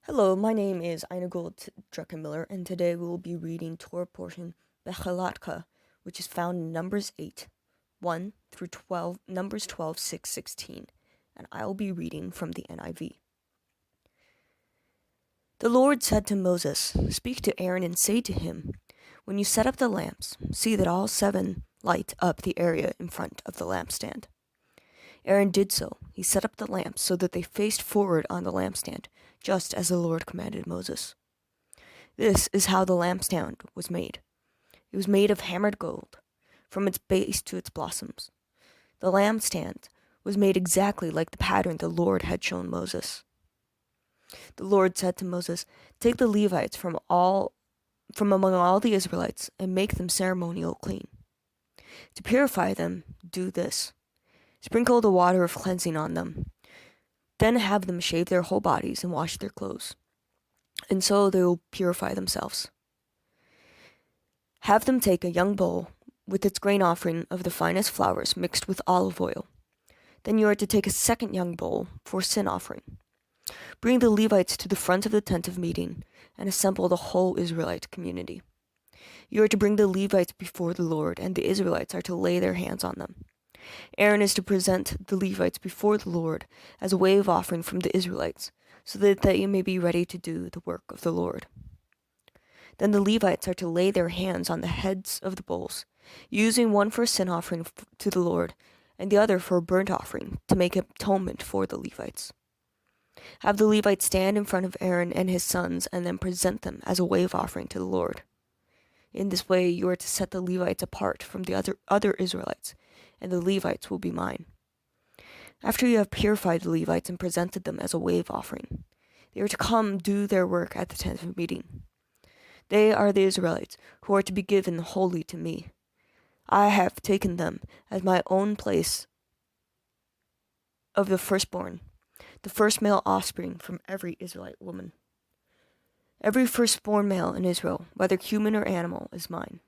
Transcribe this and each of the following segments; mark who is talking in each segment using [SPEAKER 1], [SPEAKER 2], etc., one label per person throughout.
[SPEAKER 1] Hello, my name is Einigold Druckenmiller, and today we will be reading Torah portion Becha'alotcha, which is found in Numbers 8, 1 through 12, Numbers 12, 6, 16, and I will be reading from the NIV. The Lord said to Moses, "Speak to Aaron and say to him, when you set up the lamps, see that all 7 light up the area in front of the lampstand." Aaron did so. He set up the lamps so that they faced forward on the lampstand, just as the Lord commanded Moses. This is how the lampstand was made. It was made of hammered gold, from its base to its blossoms. The lampstand was made exactly like the pattern the Lord had shown Moses. The Lord said to Moses, "Take the Levites from among all the Israelites and make them ceremonial clean. To purify them, do this. Sprinkle the water of cleansing on them. Then have them shave their whole bodies and wash their clothes, and so they will purify themselves. Have them take a young bull with its grain offering of the finest flours mixed with olive oil. Then you are to take a second young bull for sin offering. Bring the Levites to the front of the tent of meeting and assemble the whole Israelite community. You are to bring the Levites before the Lord, and the Israelites are to lay their hands on them. Aaron is to present the Levites before the Lord as a wave offering from the Israelites, so that they may be ready to do the work of the Lord. Then the Levites are to lay their hands on the heads of the bulls, using one for a sin offering to the Lord, and the other for a burnt offering, to make atonement for the Levites. Have the Levites stand in front of Aaron and his sons, and then present them as a wave offering to the Lord. In this way you are to set the Levites apart from the other Israelites, and the Levites will be mine. After you have purified the Levites and presented them as a wave offering, they are to come do their work at the tent of meeting. They are the Israelites who are to be given wholly to me. I have taken them as my own place of the firstborn, the first male offspring from every Israelite woman. Every firstborn male in Israel, whether human or animal, is mine.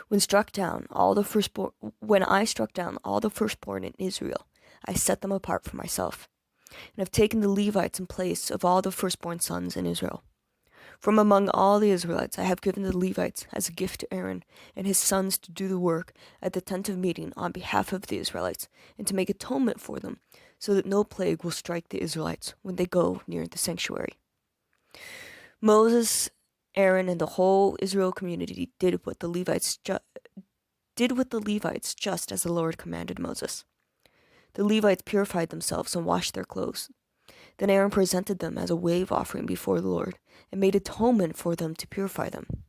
[SPEAKER 1] When I struck down all the firstborn in Israel, I set them apart for myself, and have taken the Levites in place of all the firstborn sons in Israel. From among all the Israelites I have given the Levites as a gift to Aaron and his sons to do the work at the tent of meeting on behalf of the Israelites, and to make atonement for them, so that no plague will strike the Israelites when they go near the sanctuary." Moses, Aaron, and the whole Israel community did with the Levites just as the Lord commanded Moses. The Levites purified themselves and washed their clothes. Then Aaron presented them as a wave offering before the Lord, and made atonement for them to purify them.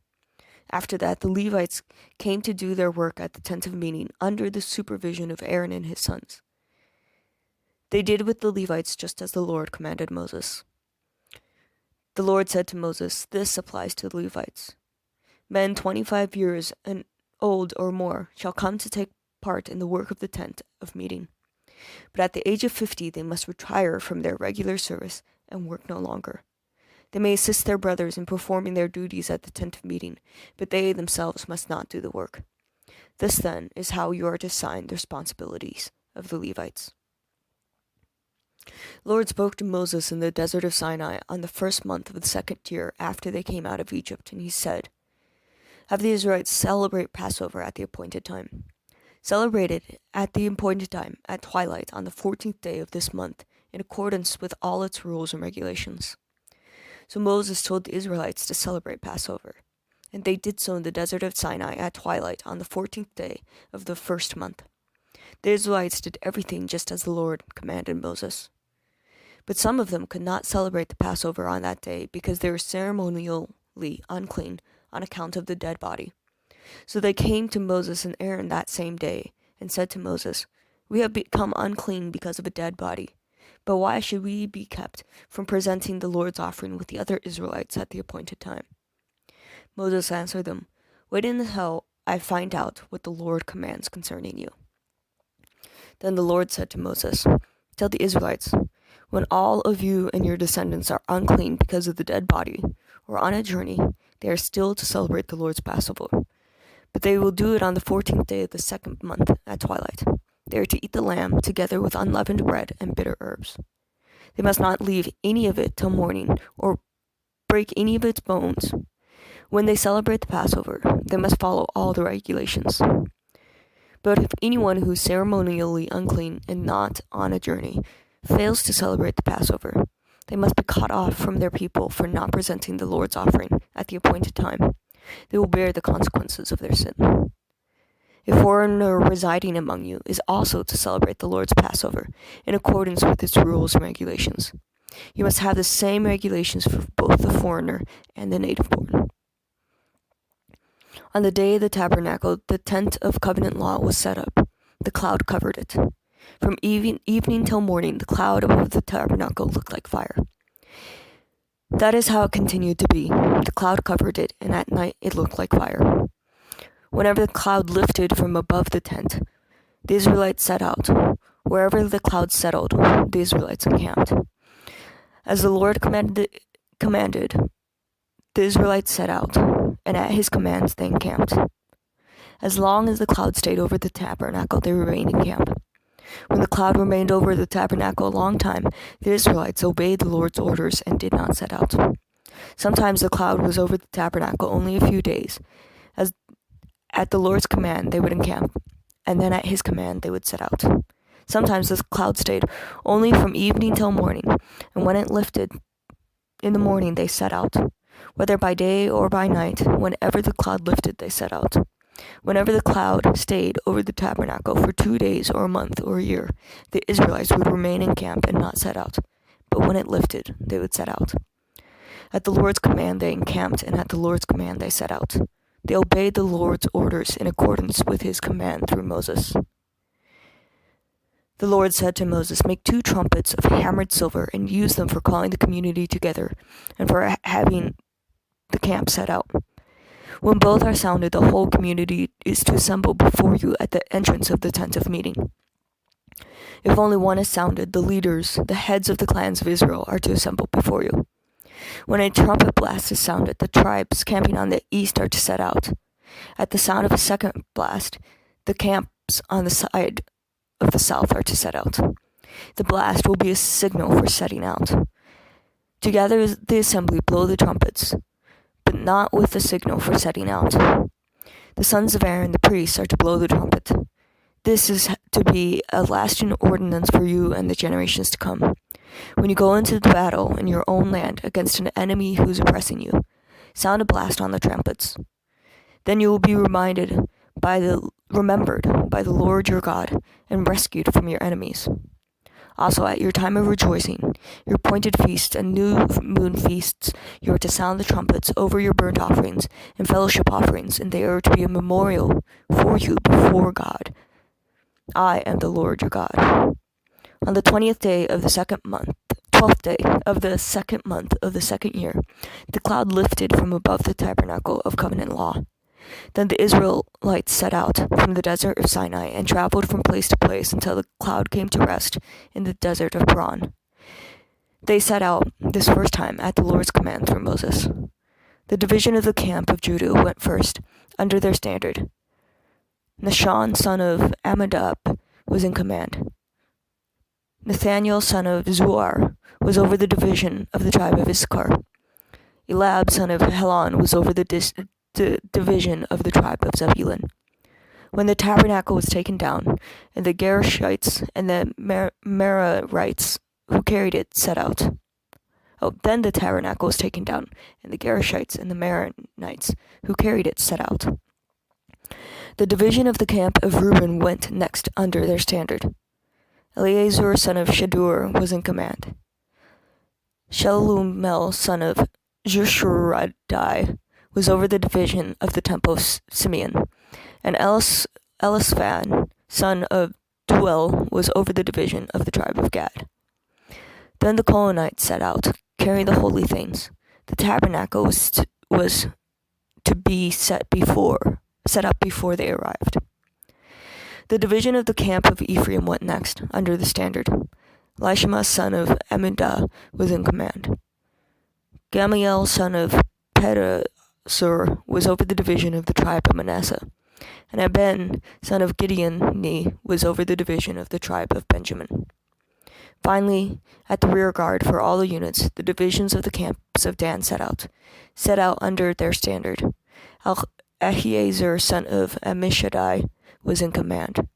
[SPEAKER 1] After that, the Levites came to do their work at the tent of meeting under the supervision of Aaron and his sons. They did with the Levites just as the Lord commanded Moses. The Lord said to Moses, "This applies to the Levites. Men 25 years and old or more shall come to take part in the work of the tent of meeting. But at the age of 50 they must retire from their regular service and work no longer. They may assist their brothers in performing their duties at the tent of meeting, but they themselves must not do the work. This, then, is how you are to assign the responsibilities of the Levites." The Lord spoke to Moses in the desert of Sinai on the first month of the second year after they came out of Egypt, and he said, "Have the Israelites celebrate Passover at the appointed time. Celebrate it at the appointed time at twilight on the 14th day of this month, in accordance with all its rules and regulations." So Moses told the Israelites to celebrate Passover, and they did so in the desert of Sinai at twilight on the 14th day of the first month. The Israelites did everything just as the Lord commanded Moses. But some of them could not celebrate the Passover on that day because they were ceremonially unclean on account of the dead body. So they came to Moses and Aaron that same day and said to Moses, "We have become unclean because of a dead body. But why should we be kept from presenting the Lord's offering with the other Israelites at the appointed time?" Moses answered them, "Wait until I find out what the Lord commands concerning you." Then the Lord said to Moses, "Tell the Israelites, when all of you and your descendants are unclean because of the dead body, or on a journey, they are still to celebrate the Lord's Passover. But they will do it on the 14th day of the second month at twilight. They are to eat the lamb together with unleavened bread and bitter herbs. They must not leave any of it till morning, or break any of its bones. When they celebrate the Passover, they must follow all the regulations. But if anyone who is ceremonially unclean and not on a journey fails to celebrate the Passover, they must be cut off from their people for not presenting the Lord's offering at the appointed time. They will bear the consequences of their sin. A foreigner residing among you is also to celebrate the Lord's Passover in accordance with its rules and regulations. You must have the same regulations for both the foreigner and the native-born. On the day of the tabernacle, the tent of covenant law was set up. The cloud covered it. From evening till morning, the cloud above the tabernacle looked like fire. That is how it continued to be. The cloud covered it, and at night it looked like fire. Whenever the cloud lifted from above the tent, the Israelites set out. Wherever the cloud settled, the Israelites encamped. As the Lord commanded, the Israelites set out, and at his commands they encamped. As long as the cloud stayed over the tabernacle, they remained in camp. When the cloud remained over the tabernacle a long time, the Israelites obeyed the Lord's orders and did not set out. Sometimes the cloud was over the tabernacle only a few days. As at the Lord's command, they would encamp, and then at his command they would set out. Sometimes the cloud stayed only from evening till morning, and when it lifted in the morning they set out. Whether by day or by night, whenever the cloud lifted, they set out. Whenever the cloud stayed over the tabernacle for 2 days or a month or a year, the Israelites would remain in camp and not set out. But when it lifted, they would set out. At the Lord's command they encamped, and at the Lord's command they set out. They obeyed the Lord's orders in accordance with his command through Moses. The Lord said to Moses, "Make 2 trumpets of hammered silver and use them for calling the community together and for having the camp set out. When both are sounded, the whole community is to assemble before you at the entrance of the tent of meeting. If only one is sounded, the leaders, the heads of the clans of Israel, are to assemble before you. When a trumpet blast is sounded, the tribes camping on the east are to set out. At the sound of a second blast, the camps on the side of the south are to set out. The blast will be a signal for setting out. Together the assembly blow the trumpets, but not with the signal for setting out. The sons of Aaron, the priests, are to blow the trumpet. This is to be a lasting ordinance for you and the generations to come. When you go into the battle in your own land against an enemy who is oppressing you, sound a blast on the trumpets. Then you will be remembered by the Lord your God and rescued from your enemies. Also, at your time of rejoicing, your appointed feasts and new moon feasts, you are to sound the trumpets over your burnt offerings and fellowship offerings, and they are to be a memorial for you before God. I am the Lord your God. On the 12th day of the second month of the second year, the cloud lifted from above the tabernacle of covenant law. Then the Israelites set out from the desert of Sinai and traveled from place to place until the cloud came to rest in the desert of Paran. They set out this first time at the Lord's command through Moses. The division of the camp of Judah went first, under their standard. Nahshon, son of Amminadab, was in command. Nathaniel, son of Zuar, was over the division of the tribe of Issachar. Elab, son of Helon, was over the division of the tribe of Zebulun. When the tabernacle was taken down, and the Gershites and the Merarites who carried it set out. Then the tabernacle was taken down, and the Gershites and the Maronites who carried it set out. The division of the camp of Reuben went next under their standard. Eleazar, son of Shadur, was in command. Shelumel, son of Jeshuradi, was over the division of the temple of Simeon, and Eliphan, son of Duel, was over the division of the tribe of Gad. Then the Colonites set out, carrying the holy things. The tabernacle was to be set up before they arrived. The division of the camp of Ephraim went next, under the standard. Elishama, son of Amminadab, was in command. Gamaliel, son of Pedasur, was over the division of the tribe of Manasseh, and Aben, son of Gideoni, was over the division of the tribe of Benjamin. Finally, at the rear guard for all the units, the divisions of the camps of Dan set out under their standard. Ahiezer, son of Ammishaddai, was in command.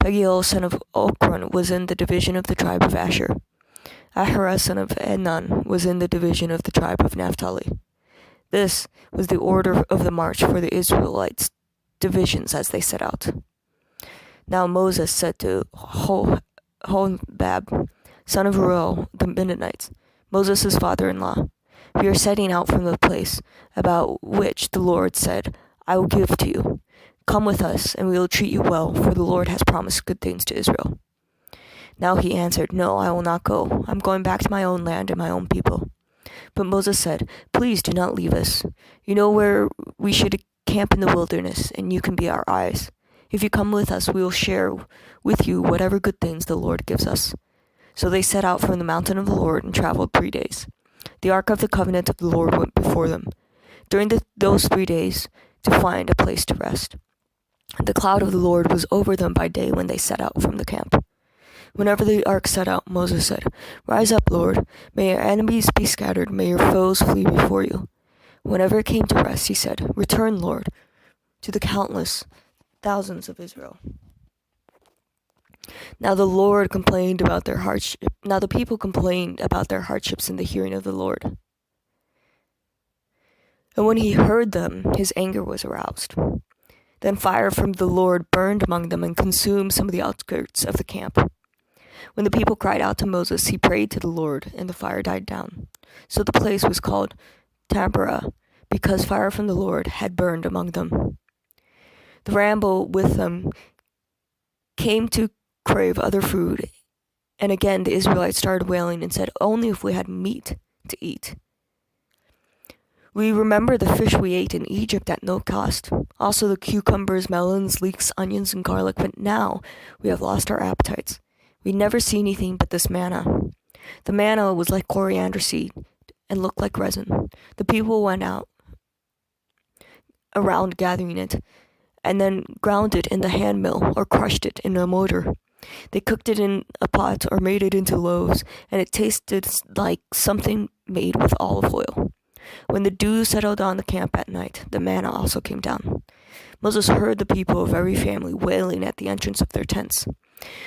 [SPEAKER 1] Pagiel, son of Okron, was in the division of the tribe of Asher. Ahara, son of Enan, was in the division of the tribe of Naphtali. This was the order of the march for the Israelites' divisions as they set out. Now Moses said to Hobab, son of Reuel, the Midianite, Moses' father-in-law, "We are setting out from the place about which the Lord said, 'I will give to you.' Come with us, and we will treat you well, for the Lord has promised good things to Israel." Now he answered, "No, I will not go. I'm going back to my own land and my own people." But Moses said, "Please do not leave us. You know where we should camp in the wilderness, and you can be our eyes. If you come with us, we will share with you whatever good things the Lord gives us." So they set out from the mountain of the Lord and traveled 3 days. The ark of the covenant of the Lord went before them during those 3 days to find a place to rest. The cloud of the Lord was over them by day when they set out from the camp. Whenever the ark set out, Moses said, "Rise up, Lord. May your enemies be scattered. May your foes flee before you." Whenever it came to rest, he said, "Return, Lord, to the countless thousands of Israel." Now the Lord complained about their hardship. Now the people complained about their hardships in the hearing of the Lord. And when he heard them, his anger was aroused. Then fire from the Lord burned among them and consumed some of the outskirts of the camp. When the people cried out to Moses, he prayed to the Lord, and the fire died down. So the place was called Taberah, because fire from the Lord had burned among them. The rabble with them came to crave other food, and again the Israelites started wailing and said, "Only if we had meat to eat. We remember the fish we ate in Egypt at no cost, also the cucumbers, melons, leeks, onions, and garlic, but now we have lost our appetites. We never see anything but this manna." The manna was like coriander seed and looked like resin. The people went out around gathering it, and then ground it in the hand mill or crushed it in a mortar. They cooked it in a pot or made it into loaves, and it tasted like something made with olive oil. When the dew settled on the camp at night, the manna also came down. Moses heard the people of every family wailing at the entrance of their tents.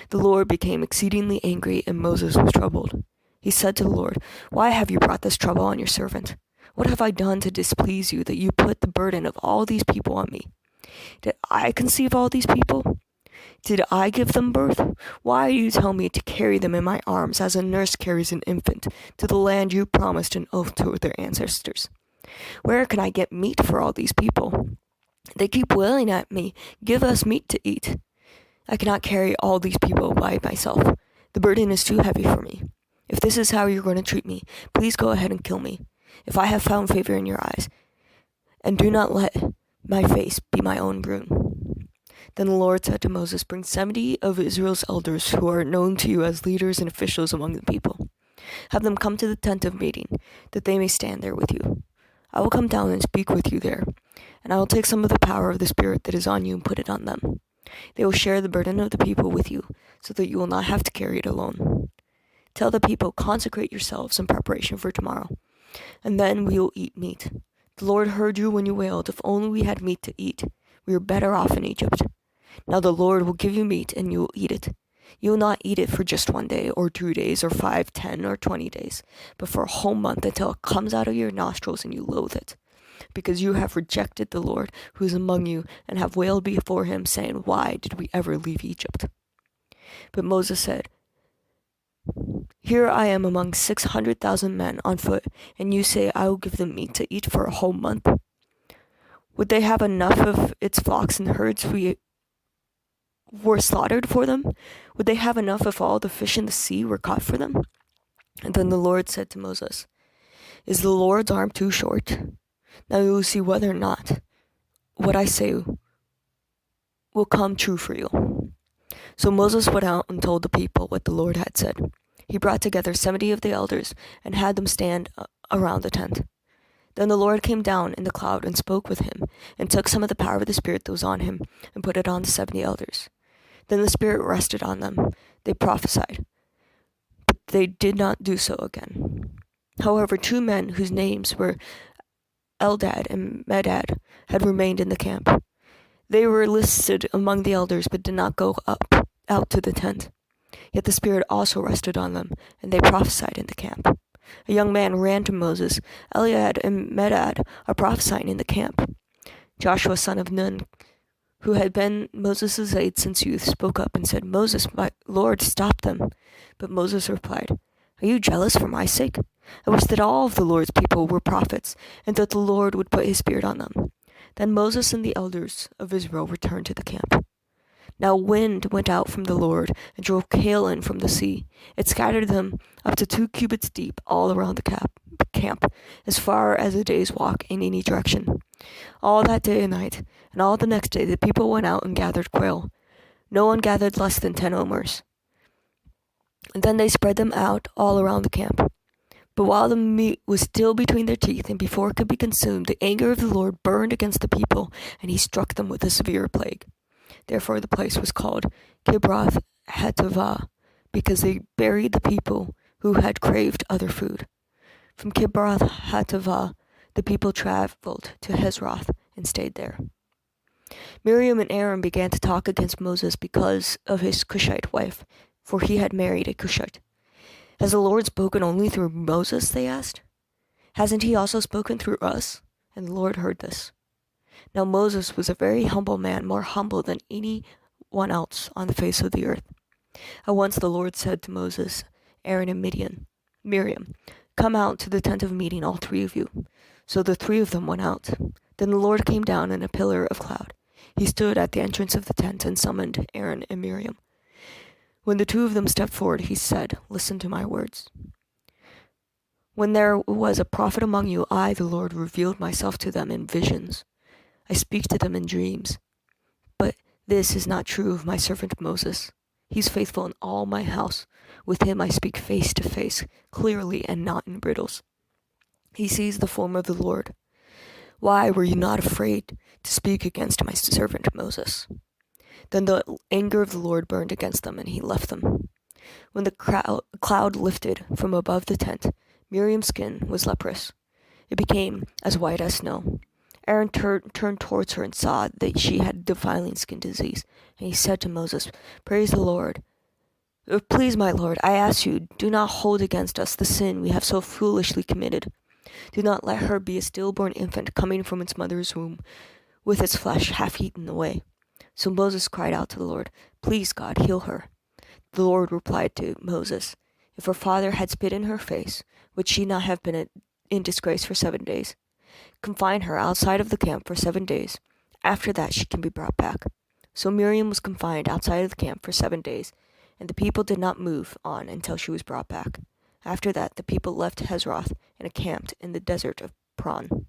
[SPEAKER 1] The Lord became exceedingly angry, and Moses was troubled. He said to the Lord, "Why have you brought this trouble on your servant? What have I done to displease you that you put the burden of all these people on me? Did I conceive all these people? Did I give them birth? Why do you tell me to carry them in my arms as a nurse carries an infant to the land you promised an oath to their ancestors? Where can I get meat for all these people? They keep wailing at me, 'Give us meat to eat.' I cannot carry all these people by myself. The burden is too heavy for me. If this is how you're going to treat me, please go ahead and kill me, if I have found favor in your eyes, and do not let my face be my own ruin." Then the Lord said to Moses, "Bring 70 of Israel's elders who are known to you as leaders and officials among the people. Have them come to the tent of meeting, that they may stand there with you. I will come down and speak with you there, and I will take some of the power of the Spirit that is on you and put it on them. They will share the burden of the people with you, so that you will not have to carry it alone. Tell the people, 'Consecrate yourselves in preparation for tomorrow, and then we will eat meat.' The Lord heard you when you wailed, 'If only we had meat to eat. We are better off in Egypt.' Now the Lord will give you meat, and you will eat it. You will not eat it for just 1 day, or 2 days, or 5, 10, or 20 days, but for a whole month, until it comes out of your nostrils and you loathe it. Because you have rejected the Lord who is among you, and have wailed before him, saying, 'Why did we ever leave Egypt?'" But Moses said, "Here I am among 600,000 men on foot, and you say I will give them meat to eat for a whole month? Would they have enough of its flocks and herds we were slaughtered for them? Would they have enough if all the fish in the sea were caught for them?" And then the Lord said to Moses, "Is the Lord's arm too short? Now you will see whether or not what I say will come true for you." So Moses went out and told the people what the Lord had said. He brought together 70 of the elders and had them stand around the tent. Then the Lord came down in the cloud and spoke with him, and took some of the power of the Spirit that was on him and put it on the 70 elders. Then the Spirit rested on them. They prophesied. they did not do so again. However, 2 men whose names were Eldad and Medad had remained in the camp. They were listed among the elders, but did not go out to the tent. Yet the Spirit also rested on them, and they prophesied in the camp. A young man ran to Moses. Eliad and Medad are prophesying in the camp. Joshua, son of Nun, who had been Moses' aide since youth, spoke up and said, "Moses, my Lord, stop them." But Moses replied, "Are you jealous for my sake? I wish that all of the Lord's people were prophets, and that the Lord would put his Spirit on them." Then Moses and the elders of Israel returned to the camp. Now wind went out from the Lord and drove hail in from the sea. It scattered them up to 2 cubits deep all around the camp, as far as a day's walk in any direction. All that day and night, and all the next day, the people went out and gathered quail. No one gathered less than 10 omers. And then they spread them out all around the camp. But while the meat was still between their teeth, and before it could be consumed, the anger of the Lord burned against the people, and he struck them with a severe plague. Therefore the place was called Kibroth Hattaavah, because they buried the people who had craved other food. From Kibroth Hattaavah, the people traveled to Hazeroth and stayed there. Miriam and Aaron began to talk against Moses because of his Cushite wife, for he had married a Cushite. "Has the Lord spoken only through Moses?" they asked. "Hasn't he also spoken through us?" And the Lord heard this. Now Moses was a very humble man, more humble than anyone else on the face of the earth. At once the Lord said to Moses, Aaron, and Miriam, "Come out to the tent of meeting, all 3 of you." So the 3 of them went out. Then the Lord came down in a pillar of cloud. He stood at the entrance of the tent and summoned Aaron and Miriam. When the 2 of them stepped forward, he said, "Listen to my words. When there was a prophet among you, I, the Lord, revealed myself to them in visions. I speak to them in dreams. But this is not true of my servant Moses. He's faithful in all my house. With him I speak face to face, clearly and not in riddles. He sees the form of the Lord. Why were you not afraid to speak against my servant Moses?" Then the anger of the Lord burned against them, and he left them. When the cloud lifted from above the tent, Miriam's skin was leprous. It became as white as snow. Aaron turned towards her and saw that she had defiling skin disease, and he said to Moses, "Praise the Lord. Please, my Lord, I ask you, do not hold against us the sin we have so foolishly committed. Do not let her be a stillborn infant coming from its mother's womb, with its flesh half eaten away." So Moses cried out to the Lord, "Please, God, heal her." The Lord replied to Moses, "If her father had spit in her face, would she not have been in disgrace for 7 days? Confine her outside of the camp for 7 days. After that she can be brought back." So Miriam was confined outside of the camp for 7 days, and the people did not move on until she was brought back. After that the people left Hazeroth and encamped in the desert of Paran.